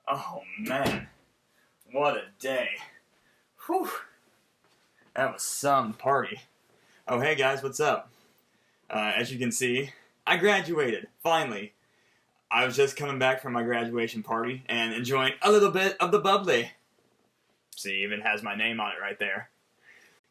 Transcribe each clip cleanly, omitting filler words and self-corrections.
Oh man, what a day. Whew. That was some party. Oh hey guys, what's up? As you can see, I graduated, finally. I was just coming back from my graduation party and enjoying a little bit of the bubbly. See, even has my name on it right there.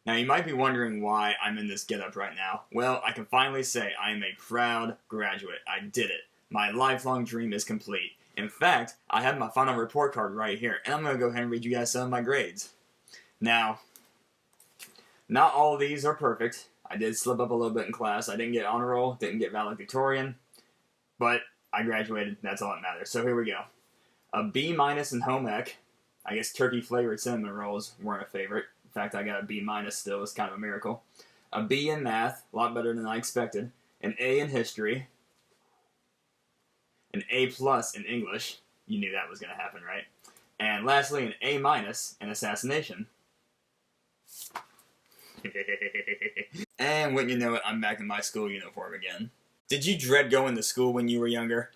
Now you might be wondering why I'm in this getup right now. Well, I can finally say I am a proud graduate. I did it. My lifelong dream is complete. In fact, I have my final report card right here, and I'm going to go ahead and read you guys some of my grades. Now, not all of these are perfect. I did slip up a little bit in class. I didn't get honor roll, didn't get valedictorian, but I graduated. That's all that matters. So here we go. A B- in home ec. I guess turkey-flavored cinnamon rolls weren't a favorite. In fact, I got a B- still. It's kind of a miracle. A B in math, a lot better than I expected. An A in history. An A+ in English. You knew that was going to happen, right? And lastly, an A- in Assassination. And wouldn't you know it, I'm back in my school uniform again. Did you dread going to school when you were younger?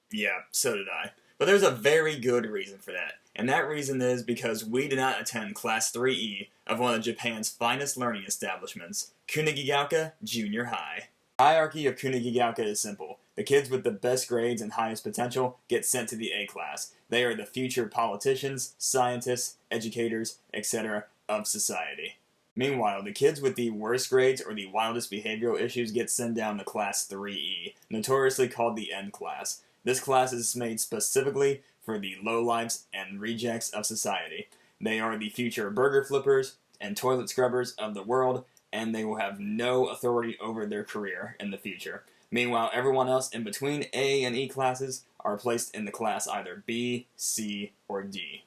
Yeah, so did I. But there's a very good reason for that. And that reason is because we did not attend Class 3E of one of Japan's finest learning establishments, Kunigigaoka Junior High. The hierarchy of Kunigigaoka is simple. The kids with the best grades and highest potential get sent to the A class. They are the future politicians, scientists, educators, etc. of society. Meanwhile, the kids with the worst grades or the wildest behavioral issues get sent down to Class 3E, notoriously called the N class. This class is made specifically for the lowlifes and rejects of society. They are the future burger flippers and toilet scrubbers of the world, and they will have no authority over their career in the future. Meanwhile, everyone else in between A and E classes are placed in the class either B, C, or D.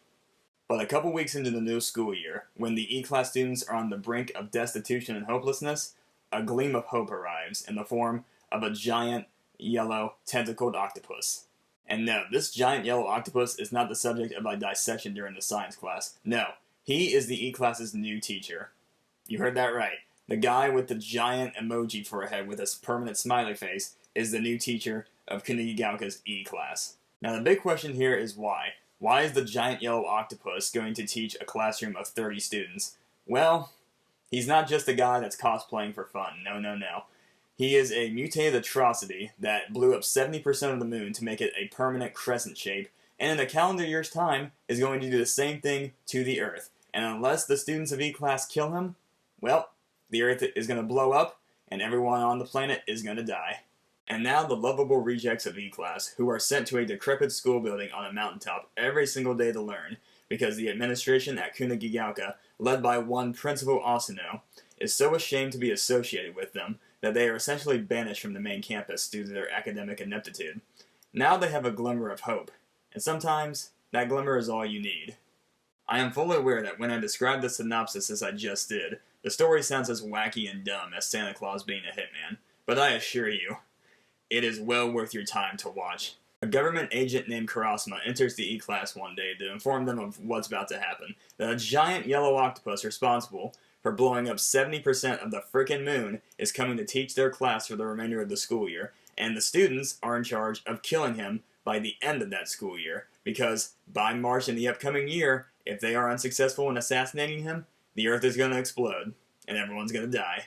But a couple weeks into the new school year, when the E-class students are on the brink of destitution and hopelessness, a gleam of hope arrives in the form of a giant, yellow, tentacled octopus. And no, this giant yellow octopus is not the subject of a dissection during the science class. No, he is the E-class's new teacher. You heard that right. The guy with the giant emoji for a head with a permanent smiley face is the new teacher of Kunigigaoka's E-class. Now the big question here is why? Why is the giant yellow octopus going to teach a classroom of 30 students? Well, he's not just a guy that's cosplaying for fun. No. He is a mutated atrocity that blew up 70% of the moon to make it a permanent crescent shape, and in a calendar year's time is going to do the same thing to the Earth. And unless the students of E-class kill him, well, the Earth is going to blow up, and everyone on the planet is going to die. And now the lovable rejects of E-class, who are sent to a decrepit school building on a mountaintop every single day to learn, because the administration at Kunigigaoka, led by one Principal Asano, is so ashamed to be associated with them that they are essentially banished from the main campus due to their academic ineptitude. Now they have a glimmer of hope, and sometimes that glimmer is all you need. I am fully aware that when I describe the synopsis as I just did, the story sounds as wacky and dumb as Santa Claus being a hitman, but I assure you, it is well worth your time to watch. A government agent named Karasuma enters the E-class one day to inform them of what's about to happen, that a giant yellow octopus responsible for blowing up 70% of the frickin' moon is coming to teach their class for the remainder of the school year, and the students are in charge of killing him by the end of that school year, because by March in the upcoming year, if they are unsuccessful in assassinating him, the Earth is going to explode, and everyone's going to die.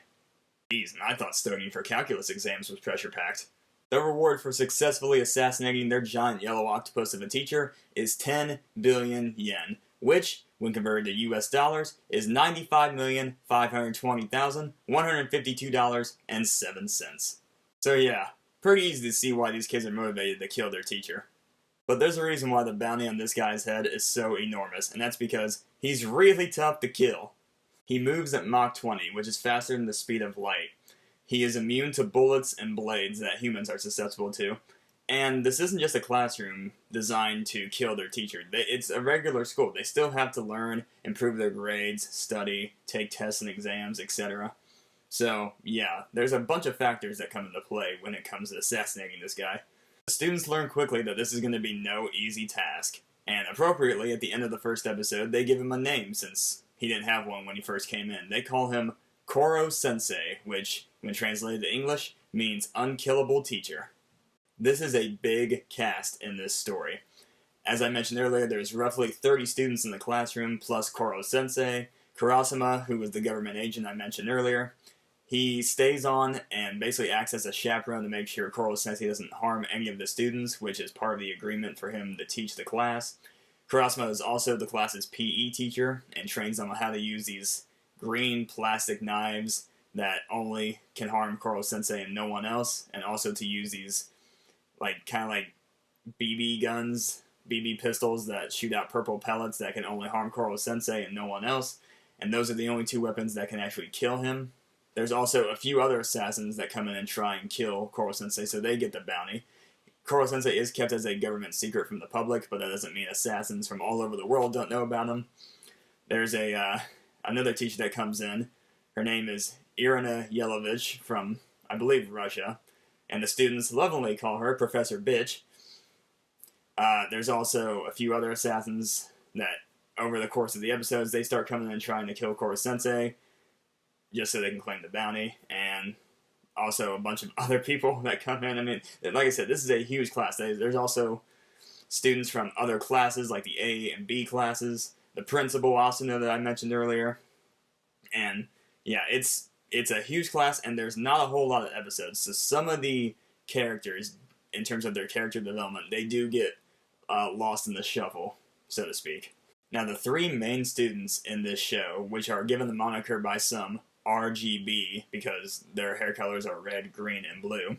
Jeez, and I thought studying for calculus exams was pressure-packed. The reward for successfully assassinating their giant yellow octopus of a teacher is 10 billion yen, which, when converted to US dollars, is $95,520,152.07. So yeah, pretty easy to see why these kids are motivated to kill their teacher. But there's a reason why the bounty on this guy's head is so enormous, and that's because he's really tough to kill. He moves at Mach 20, which is faster than the speed of light. He is immune to bullets and blades that humans are susceptible to. And this isn't just a classroom designed to kill their teacher. It's a regular school. They still have to learn, improve their grades, study, take tests and exams, etc. So, yeah, there's a bunch of factors that come into play when it comes to assassinating this guy. The students learn quickly that this is going to be no easy task. And appropriately, at the end of the first episode, they give him a name since he didn't have one when he first came in. They call him Koro Sensei, which, when translated to English, means unkillable teacher. This is a big cast in this story. As I mentioned earlier, there's roughly 30 students in the classroom, plus Koro-sensei. Kurasama, who was the government agent I mentioned earlier, he stays on and basically acts as a chaperone to make sure Koro-sensei doesn't harm any of the students, which is part of the agreement for him to teach the class. Kurasama is also the class's PE teacher and trains them on how to use these green plastic knives that only can harm Koro-sensei and no one else, and also to use these kind of like BB guns, BB pistols that shoot out purple pellets that can only harm Koro-sensei and no one else, and those are the only two weapons that can actually kill him. There's also a few other assassins that come in and try and kill Koro-sensei, so they get the bounty. Koro-sensei is kept as a government secret from the public, but that doesn't mean assassins from all over the world don't know about him. There's another teacher that comes in. Her name is Irina Yelovich from, I believe, Russia, and the students lovingly call her Professor Bitch. There's also a few other assassins that, over the course of the episodes, they start coming in and trying to kill Koro-sensei, just so they can claim the bounty, and also a bunch of other people that come in. I mean, like I said, this is a huge class. There's also students from other classes, like the A and B classes, the principal also that I mentioned earlier, and yeah, it's a huge class, and there's not a whole lot of episodes, so some of the characters, in terms of their character development, they do get lost in the shuffle, so to speak. Now, the three main students in this show, which are given the moniker by some RGB, because their hair colors are red, green, and blue,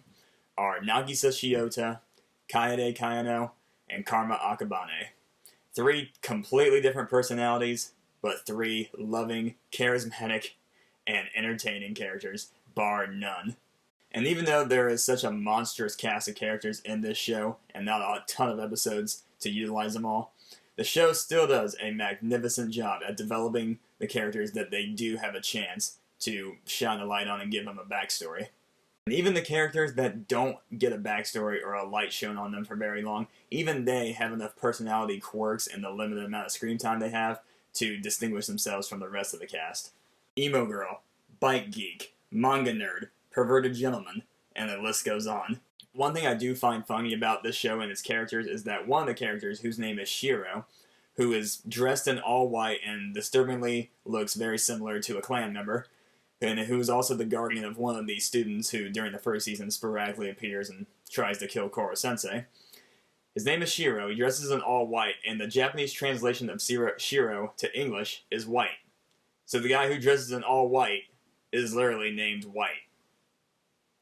are Nagisa Shiota, Kaede Kayano, and Karma Akabane. Three completely different personalities, but three loving, charismatic, and entertaining characters, bar none. And even though there is such a monstrous cast of characters in this show, and not a ton of episodes to utilize them all, the show still does a magnificent job at developing the characters that they do have a chance to shine a light on and give them a backstory. And even the characters that don't get a backstory or a light shown on them for very long, even they have enough personality quirks and the limited amount of screen time they have to distinguish themselves from the rest of the cast. Emo girl, bike geek, manga nerd, perverted gentleman, and the list goes on. One thing I do find funny about this show and its characters is that one of the characters, whose name is Shiro, who is dressed in all white and disturbingly looks very similar to a clan member, and who is also the guardian of one of these students who, during the first season, sporadically appears and tries to kill Koro-sensei. His name is Shiro, he dresses in all white, and the Japanese translation of Shiro to English is white. So the guy who dresses in all white is literally named White.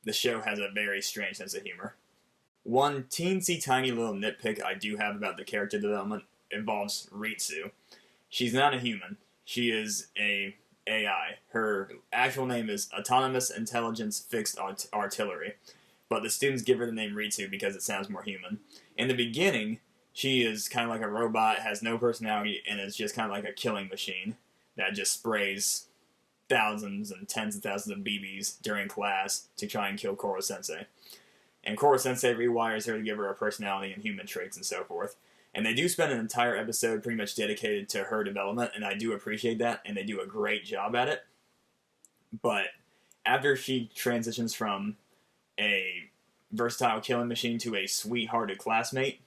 The show has a very strange sense of humor. One teensy tiny little nitpick I do have about the character development involves Ritsu. She's not a human. She is a AI. Her actual name is Autonomous Intelligence Fixed Artillery, but the students give her the name Ritsu because it sounds more human. In the beginning, she is kind of like a robot, has no personality, and is just kind of like a killing machine that just sprays thousands and tens of thousands of BBs during class to try and kill Koro-sensei. And Koro-sensei rewires her to give her a personality and human traits and so forth. And they do spend an entire episode pretty much dedicated to her development, and I do appreciate that, and they do a great job at it. But after she transitions from a versatile killing machine to a sweethearted classmate,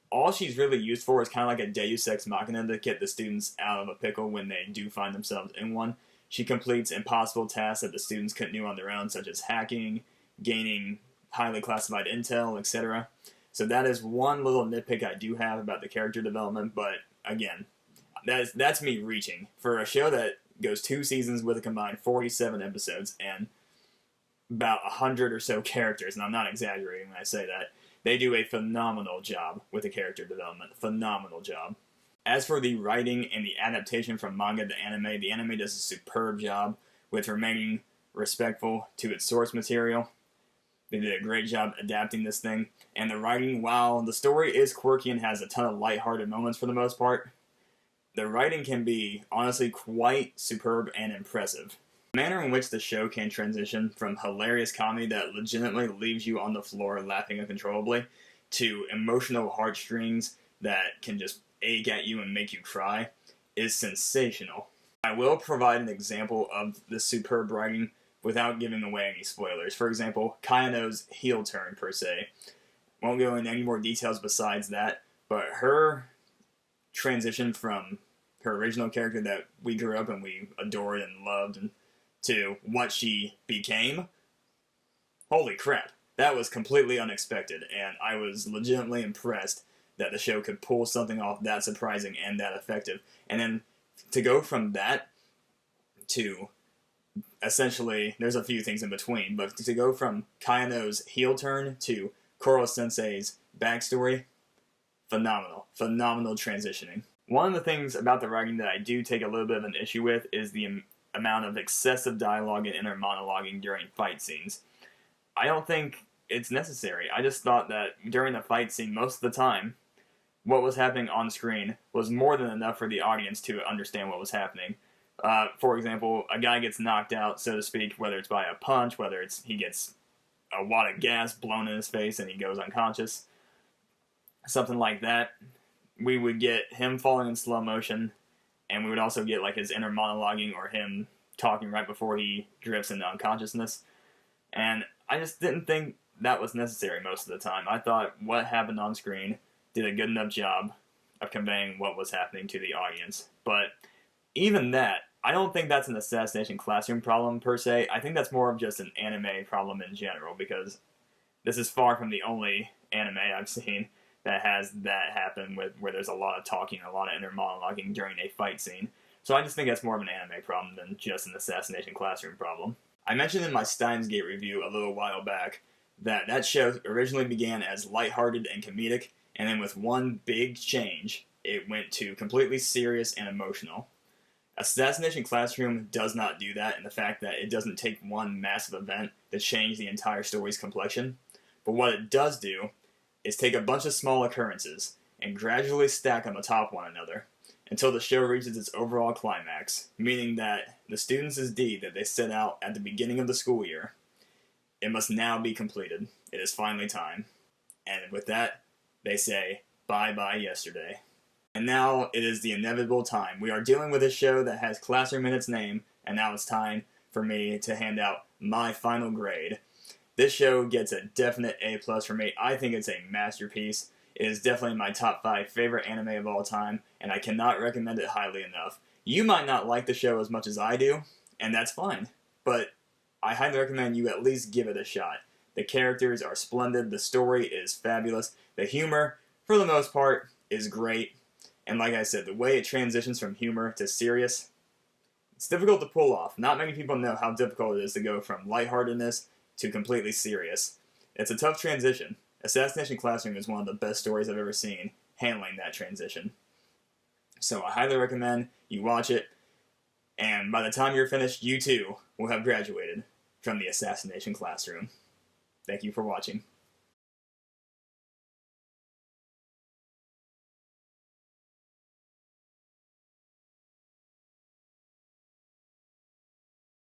all she's really used for is kind of like a Deus Ex Machina to get the students out of a pickle when they do find themselves in one. She completes impossible tasks that the students couldn't do on their own, such as hacking, gaining highly classified intel, etc. So that is one little nitpick I do have about the character development, but again, that's me reaching. For a show that goes 2 seasons with a combined 47 episodes and about 100 or so characters, and I'm not exaggerating when I say that, they do a phenomenal job with the character development. Phenomenal job. As for the writing and the adaptation from manga to anime, the anime does a superb job with remaining respectful to its source material. They did a great job adapting this thing. And the writing, while the story is quirky and has a ton of lighthearted moments for the most part, the writing can be honestly quite superb and impressive. The manner in which the show can transition from hilarious comedy that legitimately leaves you on the floor laughing uncontrollably to emotional heartstrings that can just ache at you and make you cry is sensational. I will provide an example of the superb writing without giving away any spoilers. For example, Kayano's heel turn, per se. Won't go into any more details besides that, But her transition from her original character that we grew up and we adored and loved and to what she became, holy crap, that was completely unexpected, and I was legitimately impressed that the show could pull something off that surprising and that effective. And then to go from that to essentially, there's a few things in between, but to go from Kayano's heel turn to Koro Sensei's backstory, phenomenal. Phenomenal transitioning. One of the things about the writing that I do take a little bit of an issue with is the amount of excessive dialogue and inner monologuing during fight scenes. I don't think it's necessary. I just thought that during the fight scene, most of the time, what was happening on screen was more than enough for the audience to understand what was happening. For example, a guy gets knocked out, so to speak, whether it's by a punch, whether it's he gets a wad of gas blown in his face and he goes unconscious, something like that. We would get him falling in slow motion, and we would also get like his inner monologuing or him talking right before he drifts into unconsciousness. And I just didn't think that was necessary most of the time. I thought what happened on screen did a good enough job of conveying what was happening to the audience. But even that, I don't think that's an Assassination Classroom problem per se. I think that's more of just an anime problem in general, because this is far from the only anime I've seen that has that happen with where there's a lot of talking and a lot of inner monologuing during a fight scene. So I just think that's more of an anime problem than just an Assassination Classroom problem. I mentioned in my Steins Gate review a little while back that that show originally began as lighthearted and comedic, and then with one big change, it went to completely serious and emotional. Assassination Classroom does not do that in the fact that it doesn't take one massive event to change the entire story's complexion. But what it does do is take a bunch of small occurrences and gradually stack them atop one another until the show reaches its overall climax, meaning that the students' deed that they set out at the beginning of the school year, it must now be completed. It is finally time. And with that, they say, bye-bye yesterday. And now it is the inevitable time. We are dealing with a show that has Classroom in its name, and now it's time for me to hand out my final grade. This show gets a definite A+ for me. I think it's a masterpiece. It is definitely my top 5 favorite anime of all time, and I cannot recommend it highly enough. You might not like the show as much as I do, and that's fine, but I highly recommend you at least give it a shot. The characters are splendid, the story is fabulous, the humor, for the most part, is great, and like I said, the way it transitions from humor to serious, it's difficult to pull off. Not many people know how difficult it is to go from lightheartedness to completely serious. It's a tough transition. Assassination Classroom is one of the best stories I've ever seen handling that transition. So I highly recommend you watch it, and by the time you're finished, you too will have graduated from the Assassination Classroom. Thank you for watching.